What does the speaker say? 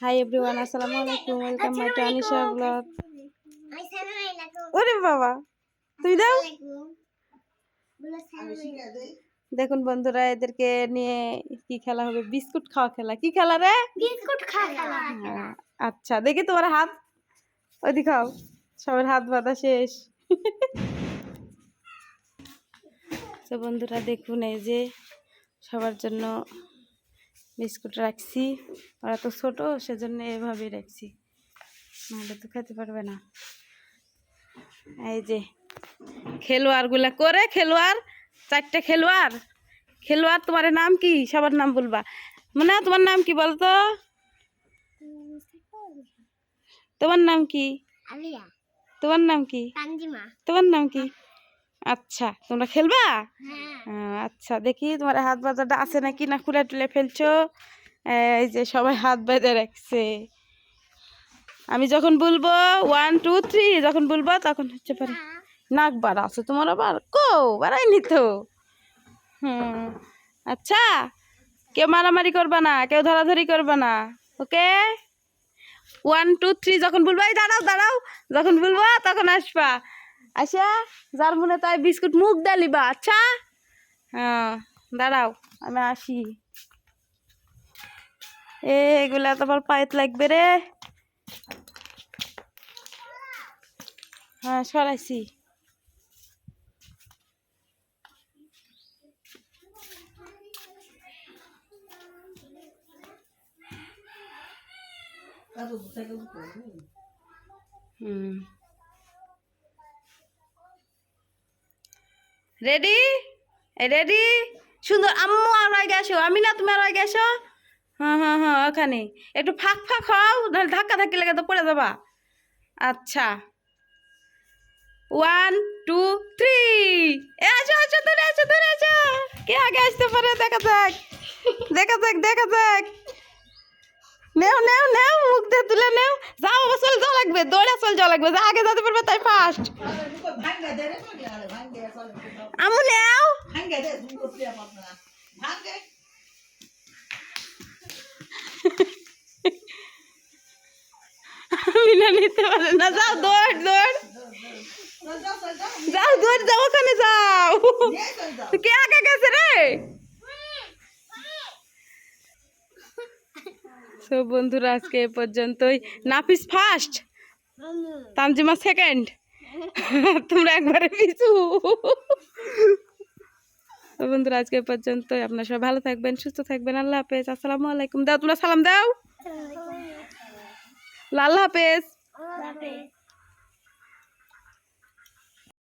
High everyone, আসসালামু আলাইকুম। Welcome my to Anisha blog. ওরে বাবা, তুই দাও। দেখুন বন্ধুরা, এদেরকে নিয়ে কি খেলা হবে? বিস্কুট খাওয়া খেলা। কি খেলা রে? বিস্কুট খাওয়া খেলা। আচ্ছা, দেখি তোমার হাত ওই দিখাও। সবার হাত বাঁধা শেষ। তো বন্ধুরা দেখুন, এই যে সবার জন্য বিস্কুট রাখছি। ওরা তো ছোট, সেজন্য এভাবেই রাখছি, নাহলে তো খেতে পারবে না। এই যে খেলোয়াড়গুলা করে, খেলোয়াড় 4টে খেলোয়াড়। খেলোয়াড় তোমার নাম কি? সবার নাম বলবা। মানে তোমার নাম কি বলতো? তোমার নাম কি? তোমার নাম কি? তোমার নাম কি? আচ্ছা, তোমরা খেলবা? আচ্ছা, দেখি তোমার হাত বাজারটা আছে নাকি, না খুলে টুলে ফেলছো? এই যে সবাই হাত বেঁধে রাখছে। আমি যখন বলবো 1 2 3 যখন বলবো তখন হচ্ছে পারে। নাক বাড়া আছে তোমার, আবার বাড়াইনি তো। আচ্ছা, কেউ মারামারি করবা না, কেউ ধরাধরি করবা না, ওকে? 1 2 3 যখন বলবো, এই দাঁড়াও দাঁড়াও, যখন বলবো তখন আসবা। আচ্ছা, যার মনে তাই বিস্কুট মুখ ডালিবা। আচ্ছা, হ্যাঁ, দাঁড়াও আমি আসি। এগুলা তোমার পায়েত লাগবে রে। হ্যাঁ, সরাইছি। রেডি? রেডি? সুন্দর। আম্মু আর আগে আসো, আমি না তুমি আর আগে আসো। হ্যাঁ হ্যাঁ হ্যাঁ, ওখানে একটু ফাঁক ফাঁক হও, নাহলে ধাক্কা ধাক্কি লেগে তো পড়ে যাবা। আচ্ছা, 1 2 3। আসো আসো, ধরে আসো ধরে আসো। কে আগে আসতে পারে দেখা যাক, দেখা যাক দেখা যাক। নেও নেও নেও, মুখ দিয়ে তুলে নেও। যাও, বাবা চলে যাওয়া লাগবে, দৌড়ে চলে যাওয়া লাগবে, যা আগে যেতে পারবে তাই ফার্স্ট। আমু নেও। আমি না নিতে পারে না, যাও দৌড় দৌড়, যাও দৌড় যাও, ওখানে যাও। কে আগে গেছে রে? তো বন্ধুরা, আজকে এ পর্যন্তই। নাফিস ফার্স্ট, তানজিমা সেকেন্ড, তোমরা একবারে পিছু। তো বন্ধুরা, আজকে এ পর্যন্তই। আপনারা সবাই ভালো থাকবেন, সুস্থ থাকবেন। আল্লাহ হাফেজ, আসসালামু আলাইকুম। দাও তোমরা সালাম দাও। আল্লাহ হাফেজ।